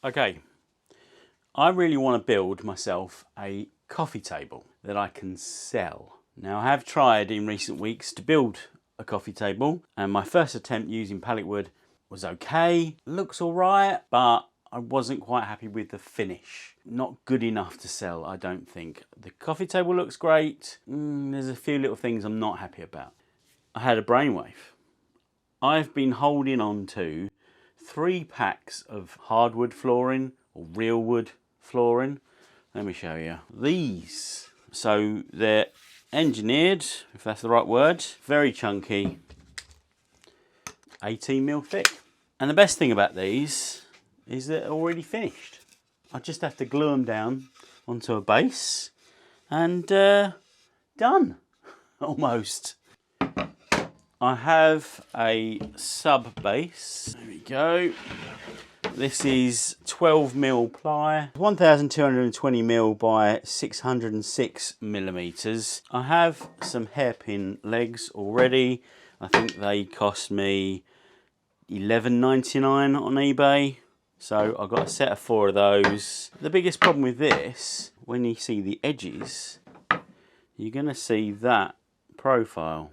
Okay, I really want to build myself a coffee table that I can sell. Now, I have tried in recent weeks to build a coffee table, and my first attempt using pallet wood was okay. Looks all right, but I wasn't quite happy with the finish. Not good enough to sell, I don't think. The coffee table looks great. There's a few little things I'm not happy about. I had a brainwave. I've been holding on to 3 packs of hardwood flooring or real wood flooring. Let me show you. These. So they're engineered, if that's the right word. Very chunky. 18mm thick. And the best thing about these is they're already finished. I just have to glue them down onto a base and done, almost. I have a sub base. There we go. This is 12mm ply, 1220mm by 606mm. I have some hairpin legs already. I think they cost me $11.99 on eBay. So I've got a set of 4 of those. The biggest problem with this, when you see the edges, you're going to see that profile.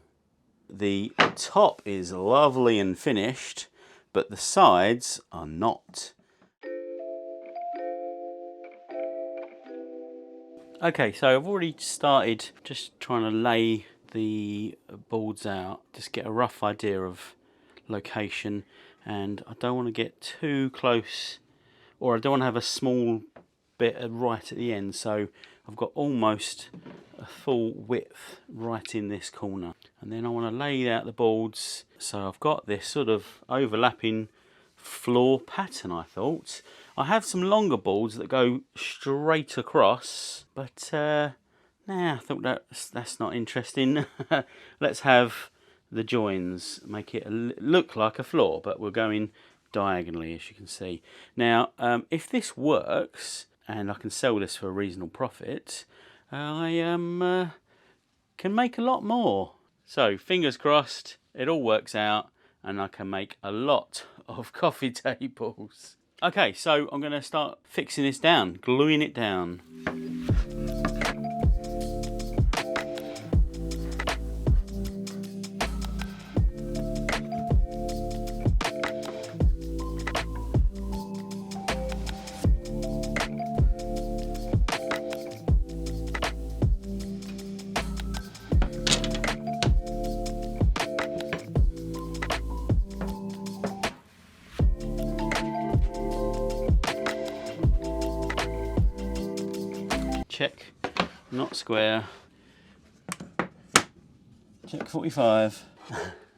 The top is lovely and finished, but the sides are not. Okay, so I've already started just trying to lay the boards out, just get a rough idea of location, and I don't want to get too close, or I don't want to have a small bit right at the end, so I've got almost a full width right in this corner. And then I want to lay out the boards, so I've got this sort of overlapping floor pattern. I thought I have some longer boards that go straight across, but nah, I thought that's not interesting. Let's have the joins, make it look like a floor, but we're going diagonally, as you can see. Now, if this works and I can sell this for a reasonable profit, I can make a lot more. So fingers crossed it all works out and I can make a lot of coffee tables. Okay, so I'm going to start fixing this down, gluing it down. Check, not square. Check 45,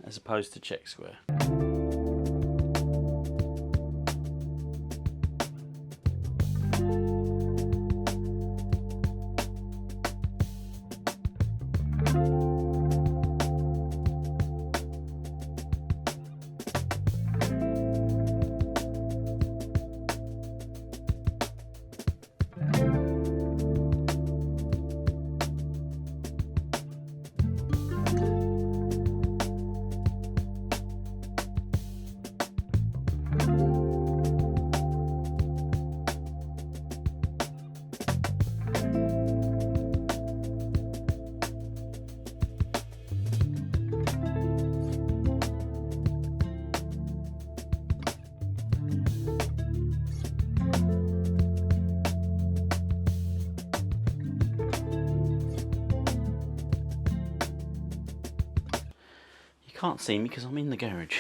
as opposed to check square. Can't see me because I'm in the garage.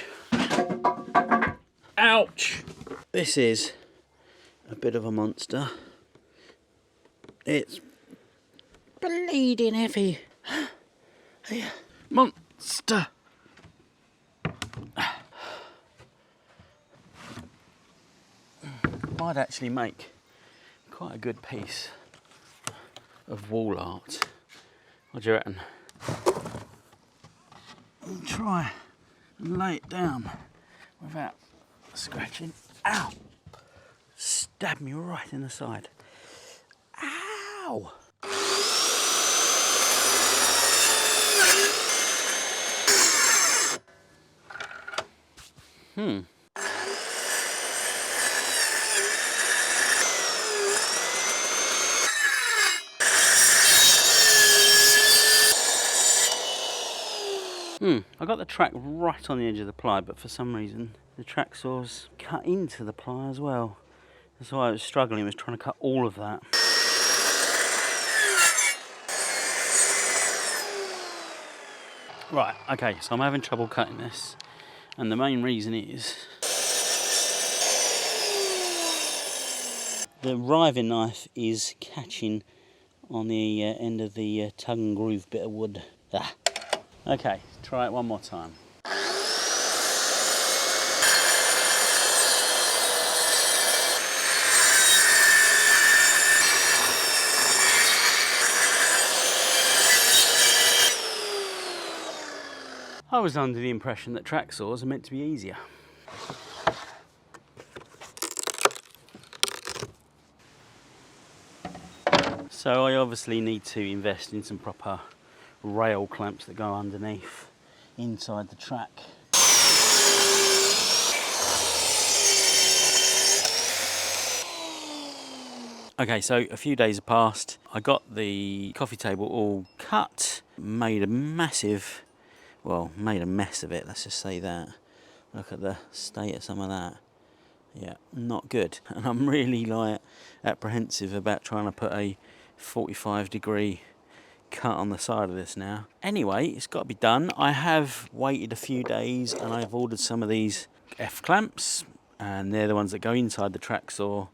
Ouch! This is a bit of a monster. It's bleeding heavy. Monster! Might actually make quite a good piece of wall art. What do you reckon? I'll try and lay it down without scratching. Ow! Stabbed me right in the side. Ow! I got the track right on the edge of the ply, but for some reason the track saw's cut into the ply as well. That's why I was struggling, was trying to cut all of that. Right, okay, so I'm having trouble cutting this, and the main reason is the riving knife is catching on the end of the tug and groove bit of wood. Ah. Okay, try it one more time. I was under the impression that track saws are meant to be easier. So I obviously need to invest in some proper rail clamps that go underneath inside the track. Okay, so a few days have passed. I got the coffee table all cut, made a mess of it, let's just say that. Look at the state of some of that. Yeah, not good. And I'm really apprehensive about trying to put a 45-degree cut on the side of this now. Anyway, it's got to be done. I have waited a few days and I've ordered some of these F clamps, and they're the ones that go inside the track saw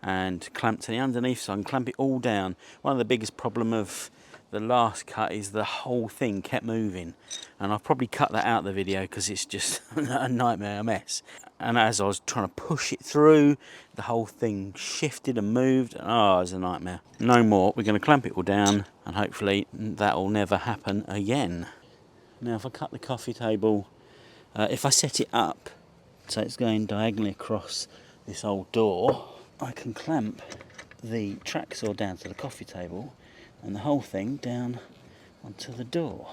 and clamp to the underneath, so I can clamp it all down. One of the biggest problem of the last cut is the whole thing kept moving, and I've probably cut that out of the video because it's just a nightmare, a mess. And as I was trying to push it through, the whole thing shifted and moved, and oh, it was a nightmare. No more. We're going to clamp it all down, and hopefully that will never happen again. Now if I cut the coffee table, if I set it up so it's going diagonally across this old door, I can clamp the track saw down to the coffee table and the whole thing down onto the door.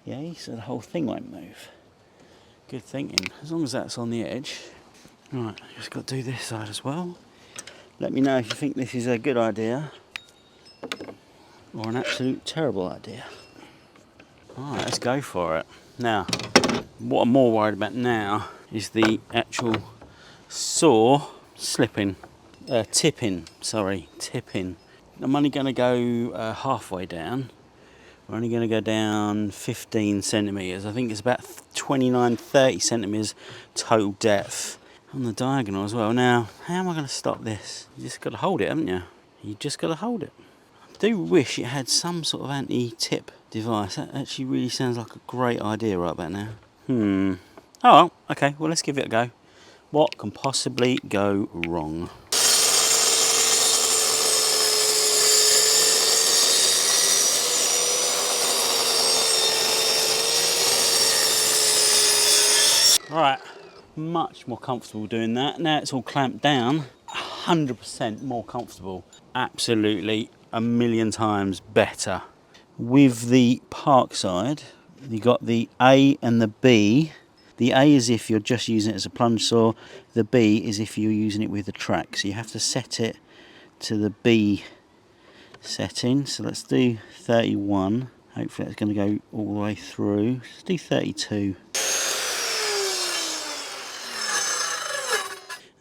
Yay, so the whole thing won't move. Good thinking, as long as that's on the edge. Right, just got to do this side as well. Let me know if you think this is a good idea or an absolute terrible idea. Alright, let's go for it. Now, what I'm more worried about now is the actual saw tipping. I'm only going to go halfway down. We're only going to go down 15 centimetres. I think it's about 29-30 centimetres total depth on the diagonal as well. Now, how am I going to stop this? You just got to hold it, haven't you? You just got to hold it. I do wish it had some sort of anti-tip device. That actually really sounds like a great idea right about now. Oh, well, okay, well let's give it a go. What can possibly go wrong? Right, much more comfortable doing that. Now it's all clamped down, 100% more comfortable. Absolutely a million times better. With the Parkside, you got the A and the B. The A is if you're just using it as a plunge saw. The B is if you're using it with the track. So you have to set it to the B setting. So let's do 31. Hopefully that's going to go all the way through. Let's do 32.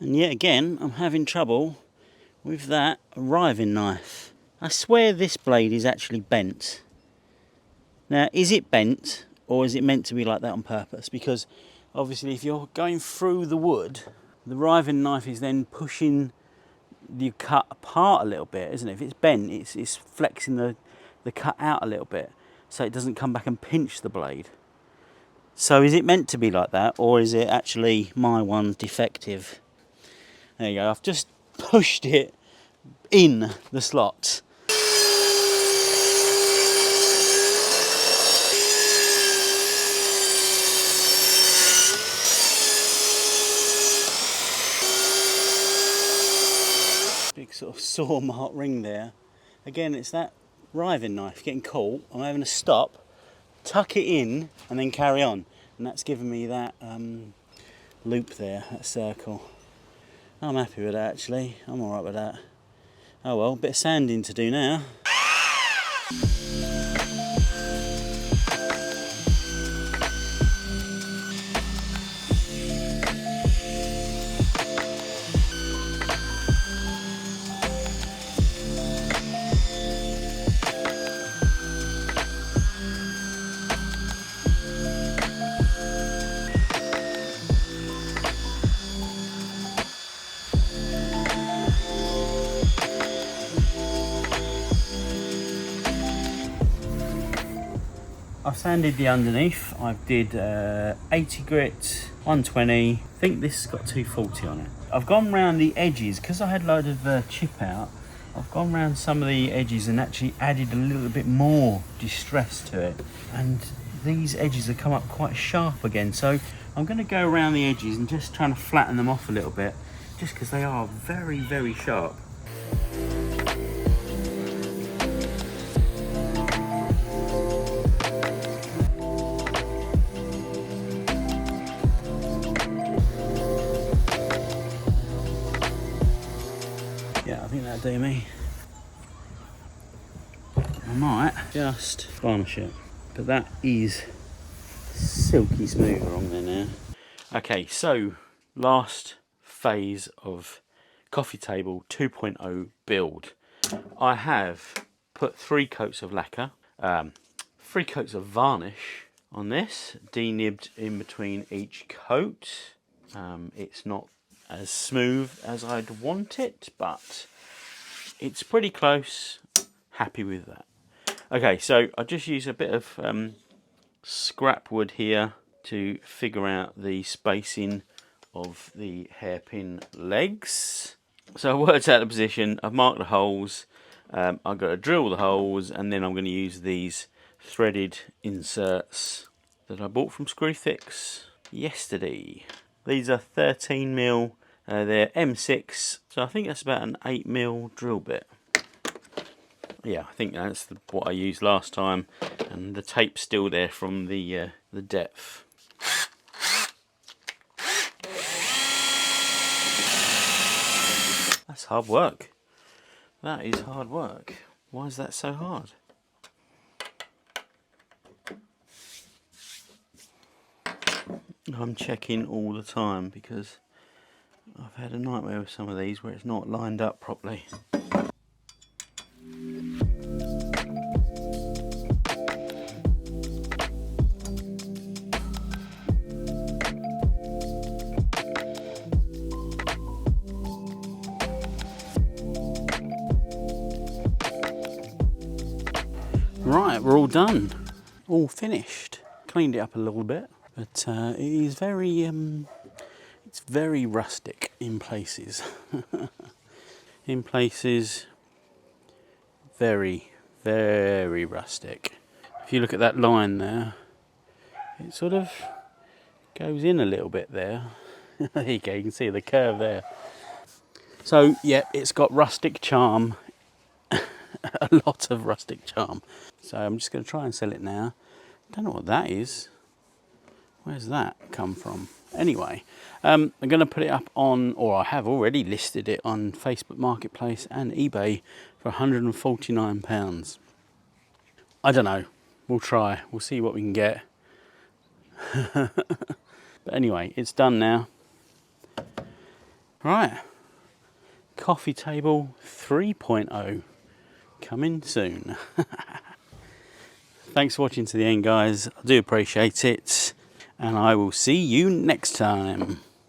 And yet again, I'm having trouble with that riving knife. I swear this blade is actually bent. Now, is it bent or is it meant to be like that on purpose? Because obviously if you're going through the wood, the riving knife is then pushing the cut apart a little bit, isn't it? If it's bent, it's flexing the cut out a little bit so it doesn't come back and pinch the blade. So is it meant to be like that, or is it actually my one's defective? There you go, I've just pushed it in the slot. Big sort of saw mark ring there. Again, it's that riving knife getting caught. I'm having to stop, tuck it in, and then carry on. And that's given me that loop there, that circle. I'm happy with that actually, I'm alright with that. Oh well, bit of sanding to do now. I sanded the underneath. I did 80 grit, 120. I think this has got 240 on it. I've gone round the edges because I had a load of chip out. I've gone round some of the edges and actually added a little bit more distress to it. And these edges have come up quite sharp again. So I'm going to go around the edges and just trying to flatten them off a little bit, just because they are very, very sharp. Yeah, I think that'll do me. I might just varnish it, but that is silky smooth along there now. Okay, so last phase of coffee table 2.0 build. I have put 3 coats of lacquer, 3 coats of varnish on this, denibbed in between each coat. It's not as smooth as I'd want it, but it's pretty close. Happy with that. Okay, so I just use a bit of scrap wood here to figure out the spacing of the hairpin legs. So I worked out the position, I've marked the holes, I've got to drill the holes, and then I'm going to use these threaded inserts that I bought from Screwfix yesterday. These are 13mm, they're M6, so I think that's about an 8mm drill bit. Yeah, I think that's what I used last time, and the tape's still there from the depth. That's hard work. That is hard work. Why is that so hard? I'm checking all the time because I've had a nightmare with some of these where it's not lined up properly. Right, we're all done, all finished. Cleaned it up a little bit, but it is very, it's very rustic in places. In places, very, very rustic. If you look at that line there, it sort of goes in a little bit there. There you go, you can see the curve there. So yeah, it's got rustic charm. A lot of rustic charm. So I'm just going to try and sell it now. Don't know what that is. Where's that come from? Anyway, I'm going to put it up on, or I have already listed it on Facebook Marketplace and eBay for £149. I don't know. We'll try. We'll see what we can get. But anyway, it's done now. Right. Coffee table 3.0. Coming soon. Thanks for watching to the end, guys. I do appreciate it, and I will see you next time.